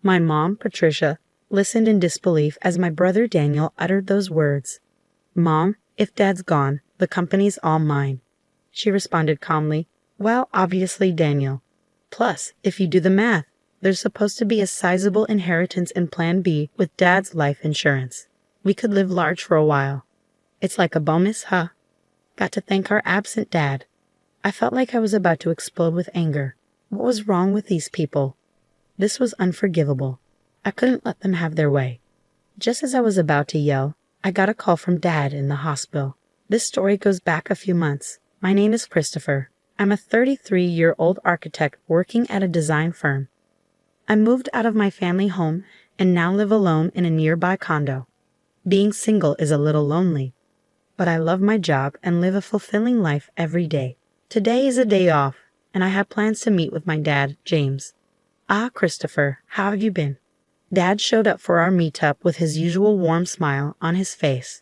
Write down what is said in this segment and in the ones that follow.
My mom, Patricia, listened in disbelief as my brother Daniel uttered those words. "Mom, if Dad's gone, the company's all mine," she responded calmly. "Well, obviously, Daniel. Plus, if you do the math, there's supposed to be a sizable inheritance in Plan B with Dad's life insurance. We could live large for a while. It's like a bonus, huh? Got to thank our absent Dad." I felt like I was about to explode with anger. What was wrong with these people? This was unforgivable. I couldn't let them have their way. Just as I was about to yell, I got a call from Dad in the hospital. This story goes back a few months. My name is Christopher. I'm a 33-year-old architect working at a design firm. I moved out of my family home and now live alone in a nearby condo. Being single is a little lonely, but I love my job and live a fulfilling life every day. Today is a day off, and I have plans to meet with my dad, James. "Ah, Christopher, how have you been?" Dad showed up for our meetup with his usual warm smile on his face.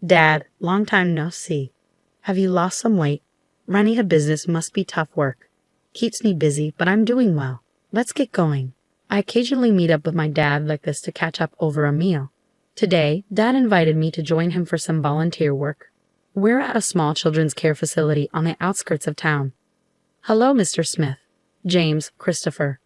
"Dad, long time no see. Have you lost some weight? Running a business must be tough work. Keeps me busy, but I'm doing well. Let's get going." I occasionally meet up with my dad like this to catch up over a meal. Today, Dad invited me to join him for some volunteer work. We're at a small children's care facility on the outskirts of town. "Hello, Mr. Smith." "James, Christopher."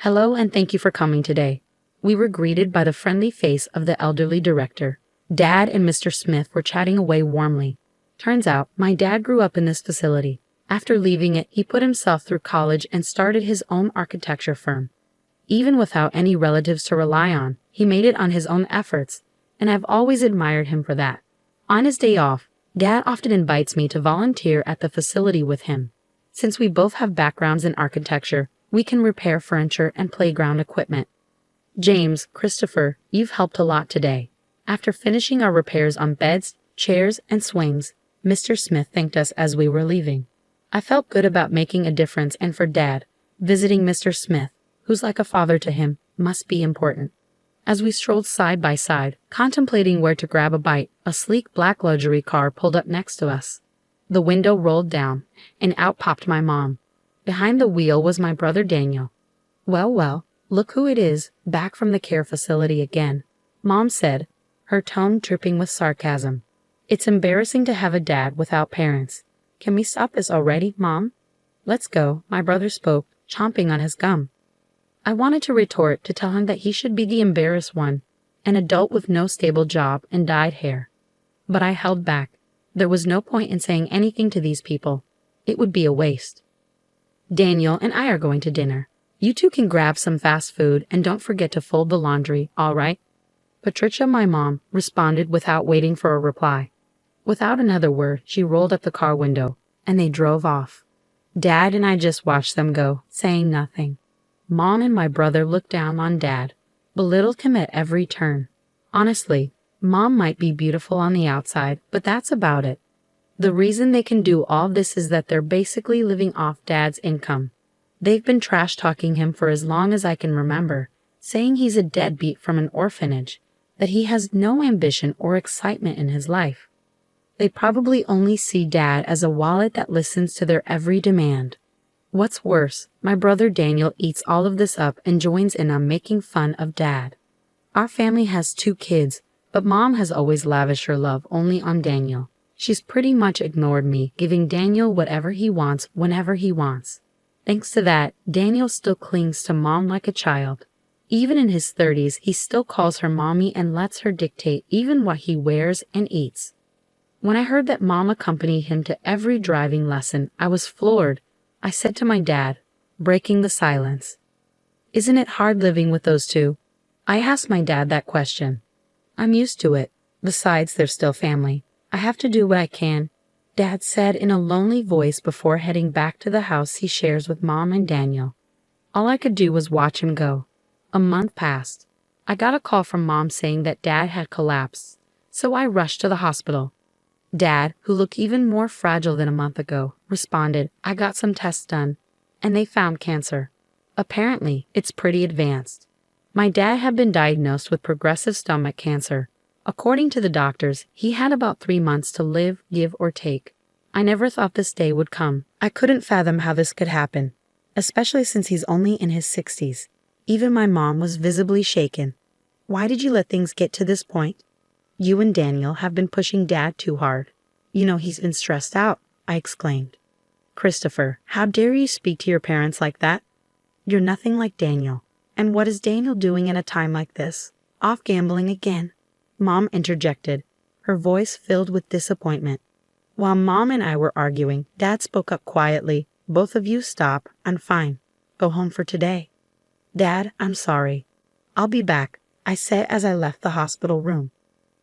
"Hello, and thank you for coming today." We were greeted by the friendly face of the elderly director. Dad and Mr. Smith were chatting away warmly. Turns out, my dad grew up in this facility. After leaving it, he put himself through college and started his own architecture firm. Even without any relatives to rely on, he made it on his own efforts, and I've always admired him for that. On his day off, Dad often invites me to volunteer at the facility with him. Since we both have backgrounds in architecture, we can repair furniture and playground equipment. "James, Christopher, you've helped a lot today." After finishing our repairs on beds, chairs, and swings, Mr. Smith thanked us as we were leaving. I felt good about making a difference, and for Dad, visiting Mr. Smith, who's like a father to him, must be important. As we strolled side by side, contemplating where to grab a bite, a sleek black luxury car pulled up next to us. The window rolled down, and out popped my mom. Behind the wheel was my brother Daniel. Well, look who it is, back from the care facility again," Mom said, her tone dripping with sarcasm. "It's embarrassing to have a dad without parents. Can we stop this already, Mom?" "Let's go," my brother spoke, chomping on his gum. I wanted to retort to tell him that he should be the embarrassed one, an adult with no stable job and dyed hair. But I held back. There was no point in saying anything to these people. It would be a waste. "Daniel and I are going to dinner. You two can grab some fast food and don't forget to fold the laundry, all right?" Patricia, my mom, responded without waiting for a reply. Without another word, she rolled up the car window, and they drove off. Dad and I just watched them go, saying nothing. Mom and my brother looked down on Dad, belittled him at every turn. Honestly, Mom might be beautiful on the outside, but that's about it. The reason they can do all this is that they're basically living off Dad's income. They've been trash-talking him for as long as I can remember, saying he's a deadbeat from an orphanage, that he has no ambition or excitement in his life. They probably only see Dad as a wallet that listens to their every demand. What's worse, my brother Daniel eats all of this up and joins in on making fun of Dad. Our family has 2 kids, but Mom has always lavished her love only on Daniel. She's pretty much ignored me, giving Daniel whatever he wants whenever he wants. Thanks to that, Daniel still clings to Mom like a child. Even in his 30s, he still calls her mommy and lets her dictate even what he wears and eats. When I heard that Mom accompanied him to every driving lesson, I was floored. I said to my dad, breaking the silence, "Isn't it hard living with those 2? I asked my dad that question. "I'm used to it. Besides, they're still family. I have to do what I can," Dad said in a lonely voice before heading back to the house he shares with Mom and Daniel. All I could do was watch him go. A month passed. I got a call from Mom saying that Dad had collapsed, so I rushed to the hospital. Dad, who looked even more fragile than a month ago, responded, "I got some tests done, and they found cancer. Apparently, it's pretty advanced." My dad had been diagnosed with progressive stomach cancer. According to the doctors, he had about 3 months to live, give, or take. I never thought this day would come. I couldn't fathom how this could happen, especially since he's only in his 60s. Even my mom was visibly shaken. Why did you let things get to this point? You and Daniel have been pushing Dad too hard. You know he's been stressed out, I exclaimed. Christopher, how dare you speak to your parents like that? You're nothing like Daniel. And what is Daniel doing in a time like this? Off gambling again. Mom interjected, her voice filled with disappointment. While Mom and I were arguing, Dad spoke up quietly. Both of you stop. I'm fine. Go home for today. Dad, I'm sorry. I'll be back, I said as I left the hospital room.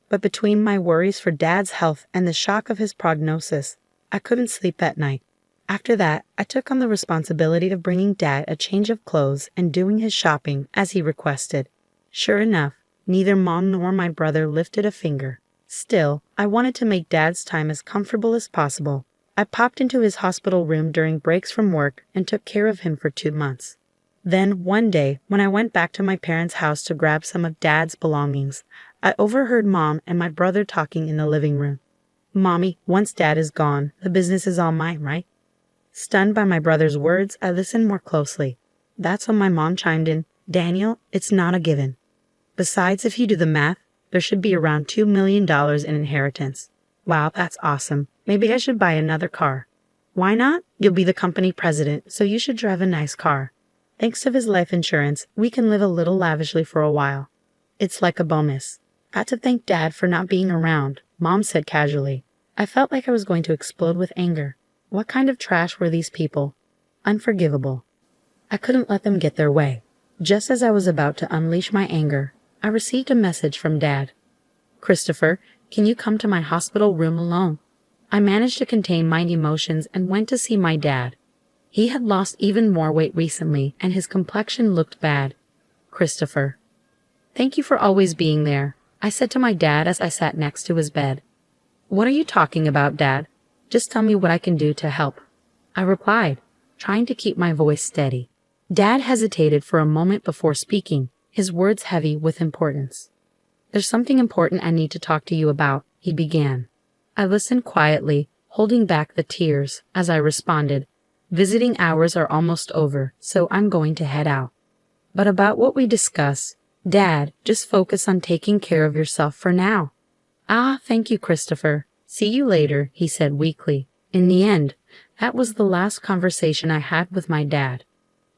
But between my worries for Dad's health and the shock of his prognosis, I couldn't sleep that night. After that, I took on the responsibility of bringing Dad a change of clothes and doing his shopping as he requested. Sure enough, neither Mom nor my brother lifted a finger. Still, I wanted to make Dad's time as comfortable as possible. I popped into his hospital room during breaks from work and took care of him for 2 months. Then, one day, when I went back to my parents' house to grab some of Dad's belongings, I overheard Mom and my brother talking in the living room. Mommy, once Dad is gone, the business is all mine, right? Stunned by my brother's words, I listened more closely. That's when my mom chimed in, Daniel, it's not a given. Besides, if you do the math, there should be around $2 million in inheritance. Wow, that's awesome. Maybe I should buy another car. Why not? You'll be the company president, so you should drive a nice car. Thanks to his life insurance, we can live a little lavishly for a while. It's like a bonus. Got to thank Dad for not being around, Mom said casually. I felt like I was going to explode with anger. What kind of trash were these people? Unforgivable. I couldn't let them get their way. Just as I was about to unleash my anger, I received a message from Dad. Christopher, can you come to my hospital room alone? I managed to contain my emotions and went to see my dad. He had lost even more weight recently, and his complexion looked bad. Christopher. Thank you for always being there, I said to my dad as I sat next to his bed. What are you talking about, Dad? Just tell me what I can do to help, I replied, trying to keep my voice steady. Dad hesitated for a moment before speaking, his words heavy with importance. There's something important I need to talk to you about, he began. I listened quietly, holding back the tears, as I responded, visiting hours are almost over, so I'm going to head out. But about what we discussed, Dad, just focus on taking care of yourself for now. Ah, thank you, Christopher. See you later, he said weakly. In the end, that was the last conversation I had with my dad.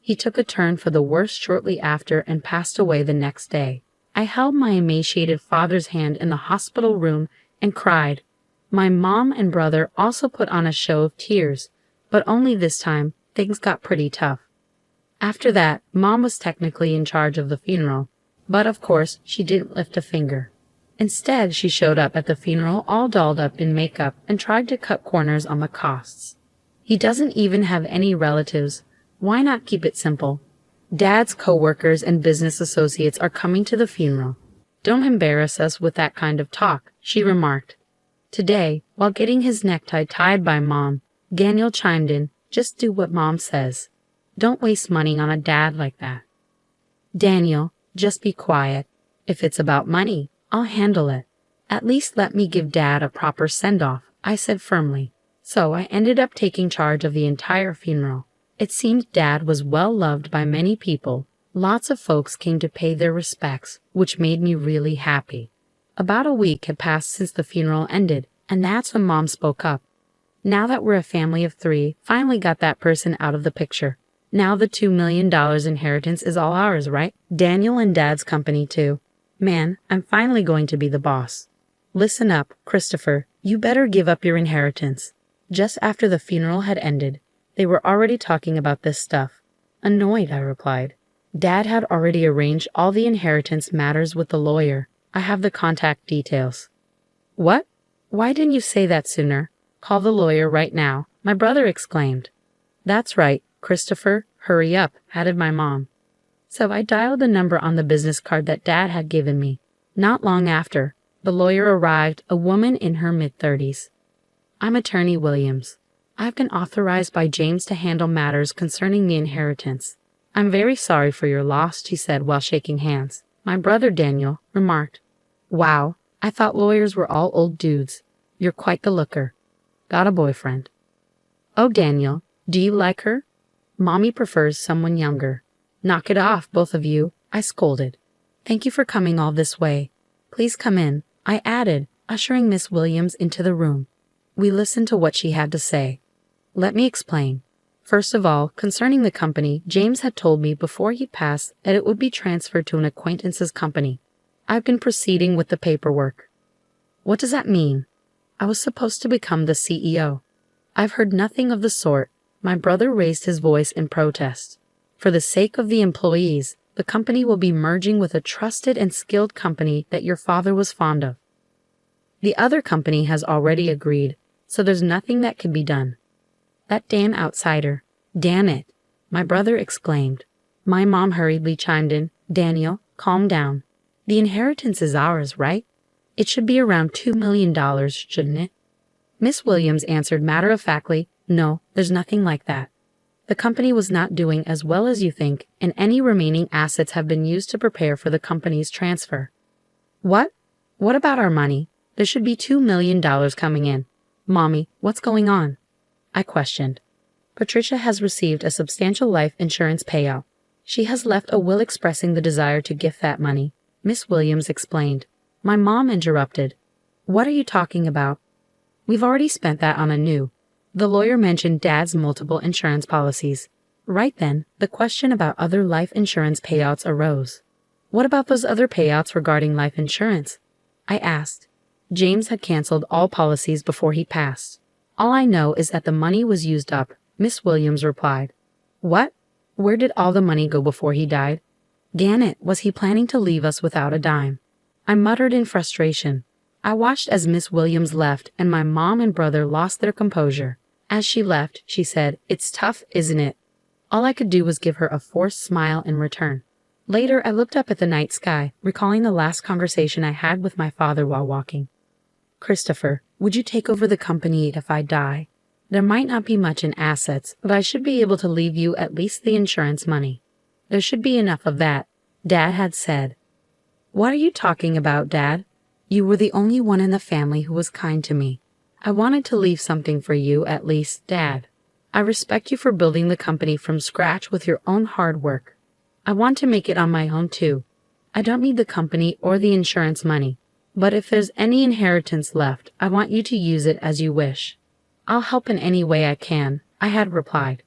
He took a turn for the worse shortly after and passed away the next day. I held my emaciated father's hand in the hospital room and cried. My mom and brother also put on a show of tears, but only this time things got pretty tough. After that, Mom was technically in charge of the funeral, but of course she didn't lift a finger. Instead, she showed up at the funeral all dolled up in makeup and tried to cut corners on the costs. He doesn't even have any relatives. Why not keep it simple? Dad's co-workers and business associates are coming to the funeral. Don't embarrass us with that kind of talk, she remarked. Today, while getting his necktie tied by Mom, Daniel chimed in, just do what Mom says. Don't waste money on a dad like that. Daniel, just be quiet. If it's about money, I'll handle it. At least let me give Dad a proper send-off, I said firmly. So I ended up taking charge of the entire funeral. It seemed Dad was well loved by many people. Lots of folks came to pay their respects, which made me really happy. About a week had passed since the funeral ended, and that's when Mom spoke up. Now that we're a family of 3, finally got that person out of the picture. Now the $2 million inheritance is all ours, right? Daniel and Dad's company too. Man, I'm finally going to be the boss. Listen up, Christopher. You better give up your inheritance. Just after the funeral had ended, they were already talking about this stuff. Annoyed, I replied. Dad had already arranged all the inheritance matters with the lawyer. I have the contact details. What? Why didn't you say that sooner? Call the lawyer right now, my brother exclaimed. That's right, Christopher, hurry up, added my mom. So I dialed the number on the business card that Dad had given me. Not long after, the lawyer arrived, a woman in her mid-30s. I'm Attorney Williams. I've been authorized by James to handle matters concerning the inheritance. I'm very sorry for your loss, she said while shaking hands. My brother Daniel remarked, Wow, I thought lawyers were all old dudes. You're quite the looker. Got a boyfriend. Oh, Daniel, do you like her? Mommy prefers someone younger. Knock it off, both of you, I scolded. Thank you for coming all this way. Please come in, I added, ushering Miss Williams into the room. We listened to what she had to say. Let me explain. First of all, concerning the company, James had told me before he passed that it would be transferred to an acquaintance's company. I've been proceeding with the paperwork. What does that mean? I was supposed to become the CEO. I've heard nothing of the sort. My brother raised his voice in protest. For the sake of the employees, the company will be merging with a trusted and skilled company that your father was fond of. The other company has already agreed, so there's nothing that can be done. That damn outsider. Damn it, my brother exclaimed. My mom hurriedly chimed in. Daniel, calm down. The inheritance is ours, right? It should be around $2 million, shouldn't it? Miss Williams answered matter-of-factly, no, there's nothing like that. The company was not doing as well as you think, and any remaining assets have been used to prepare for the company's transfer. What? What about our money? There should be $2 million coming in. Mommy, what's going on? I questioned. Patricia has received a substantial life insurance payout. She has left a will expressing the desire to gift that money, Miss Williams explained. My mom interrupted. What are you talking about? We've already spent that on a new. The lawyer mentioned Dad's multiple insurance policies. Right then, the question about other life insurance payouts arose. What about those other payouts regarding life insurance? I asked. James had canceled all policies before he passed. All I know is that the money was used up, Miss Williams replied. What? Where did all the money go before he died? Damn it, was he planning to leave us without a dime? I muttered in frustration. I watched as Miss Williams left and my mom and brother lost their composure. As she left, she said, It's tough, isn't it? All I could do was give her a forced smile in return. Later, I looked up at the night sky, recalling the last conversation I had with my father while walking. Christopher, would you take over the company if I die? There might not be much in assets, but I should be able to leave you at least the insurance money. There should be enough of that, Dad had said. What are you talking about, Dad? You were the only one in the family who was kind to me. I wanted to leave something for you, at least, Dad. I respect you for building the company from scratch with your own hard work. I want to make it on my own, too. I don't need the company or the insurance money, but if there's any inheritance left, I want you to use it as you wish. I'll help in any way I can, I had replied.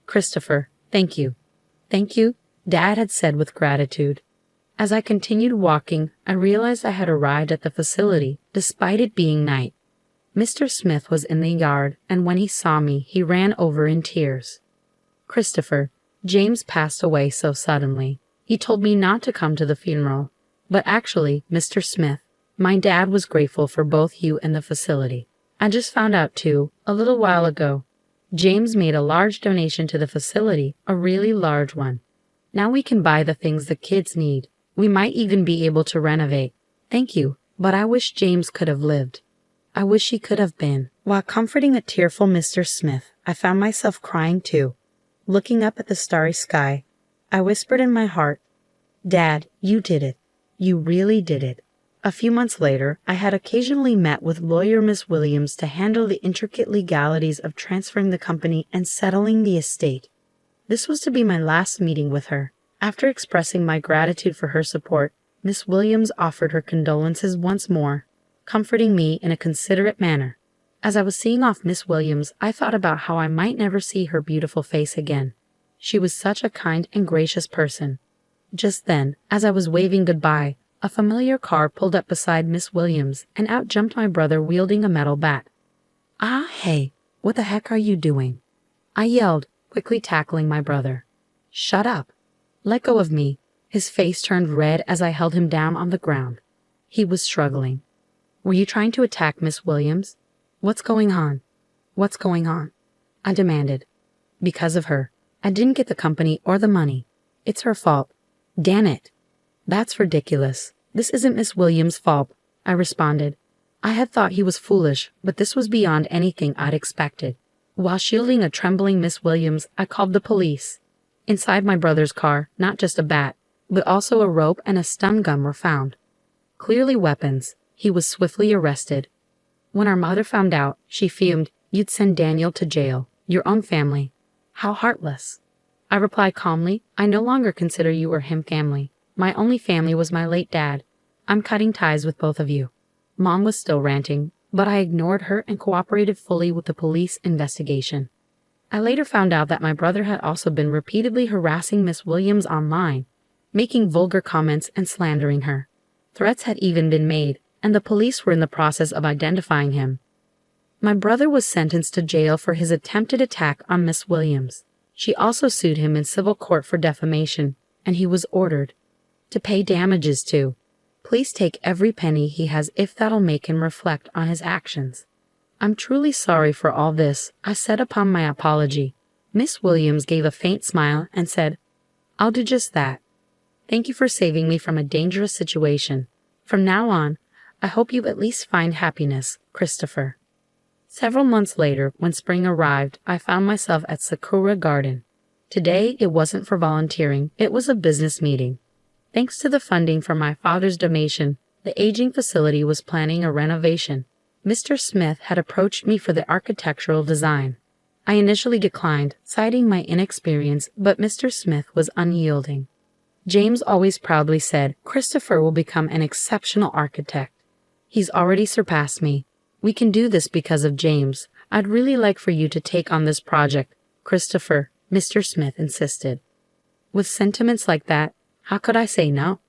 Christopher, thank you. Thank you, Dad had said with gratitude. As I continued walking, I realized I had arrived at the facility, despite it being night. Mr. Smith was in the yard, and when he saw me, he ran over in tears. Christopher, James passed away so suddenly. He told me not to come to the funeral. But actually, Mr. Smith, my dad was grateful for both you and the facility. I just found out, too, a little while ago. James made a large donation to the facility, a really large one. Now we can buy the things the kids need. We might even be able to renovate. Thank you, but I wish James could have lived. I wish he could have been. While comforting a tearful Mr. Smith, I found myself crying too. Looking up at the starry sky, I whispered in my heart, Dad, you did it. You really did it. A few months later, I had occasionally met with lawyer Miss Williams to handle the intricate legalities of transferring the company and settling the estate. This was to be my last meeting with her. After expressing my gratitude for her support, Miss Williams offered her condolences once more, comforting me in a considerate manner. As I was seeing off Miss Williams, I thought about how I might never see her beautiful face again. She was such a kind and gracious person. Just then, as I was waving goodbye, a familiar car pulled up beside Miss Williams, and out jumped my brother wielding a metal bat. Ah, hey, what the heck are you doing? I yelled, quickly tackling my brother. Shut up. Let go of me. His face turned red as I held him down on the ground. He was struggling. Were you trying to attack Miss Williams? What's going on? What's going on? I demanded. Because of her. I didn't get the company or the money. It's her fault. Damn it. That's ridiculous. This isn't Miss Williams' fault, I responded. I had thought he was foolish, but this was beyond anything I'd expected. While shielding a trembling Miss Williams, I called the police. Inside my brother's car, not just a bat, but also a rope and a stun gun were found. Clearly weapons. He was swiftly arrested. When our mother found out, she fumed, You'd send Daniel to jail, your own family. How heartless. I replied calmly, I no longer consider you or him family. My only family was my late dad. I'm cutting ties with both of you. Mom was still ranting, but I ignored her and cooperated fully with the police investigation. I later found out that my brother had also been repeatedly harassing Miss Williams online, making vulgar comments and slandering her. Threats had even been made, and the police were in the process of identifying him. My brother was sentenced to jail for his attempted attack on Miss Williams. She also sued him in civil court for defamation, and he was ordered to pay damages too. Please take every penny he has if that'll make him reflect on his actions. I'm truly sorry for all this, I said upon my apology. Miss Williams gave a faint smile and said, I'll do just that. Thank you for saving me from a dangerous situation. From now on, I hope you at least find happiness, Christopher. Several months later, when spring arrived, I found myself at Sakura Garden. Today, it wasn't for volunteering, it was a business meeting. Thanks to the funding from my father's donation, the aging facility was planning a renovation. Mr. Smith had approached me for the architectural design. I initially declined, citing my inexperience, but Mr. Smith was unyielding. James always proudly said, Christopher will become an exceptional architect. He's already surpassed me. We can do this because of James. I'd really like for you to take on this project, Christopher, Mr. Smith insisted. With sentiments like that, how could I say no?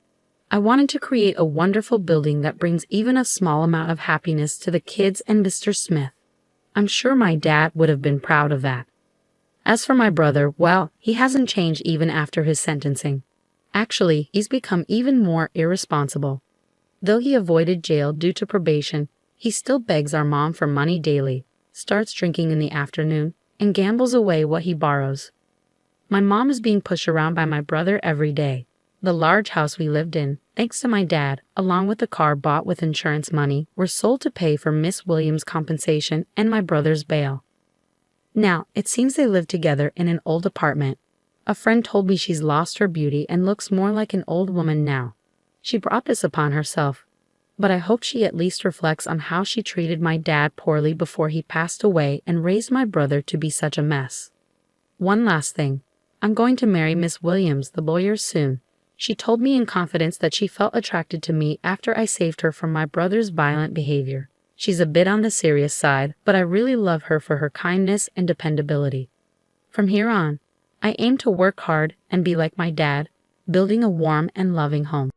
I wanted to create a wonderful building that brings even a small amount of happiness to the kids and Mr. Smith. I'm sure my dad would have been proud of that. As for my brother, well, he hasn't changed even after his sentencing. Actually, he's become even more irresponsible. Though he avoided jail due to probation, he still begs our mom for money daily, starts drinking in the afternoon, and gambles away what he borrows. My mom is being pushed around by my brother every day. The large house we lived in, thanks to my dad, along with the car bought with insurance money, were sold to pay for Miss Williams' compensation and my brother's bail. Now, it seems they live together in an old apartment. A friend told me she's lost her beauty and looks more like an old woman now. She brought this upon herself. But I hope she at least reflects on how she treated my dad poorly before he passed away and raised my brother to be such a mess. One last thing. I'm going to marry Miss Williams, the lawyer, soon. She told me in confidence that she felt attracted to me after I saved her from my brother's violent behavior. She's a bit on the serious side, but I really love her for her kindness and dependability. From here on, I aim to work hard and be like my dad, building a warm and loving home.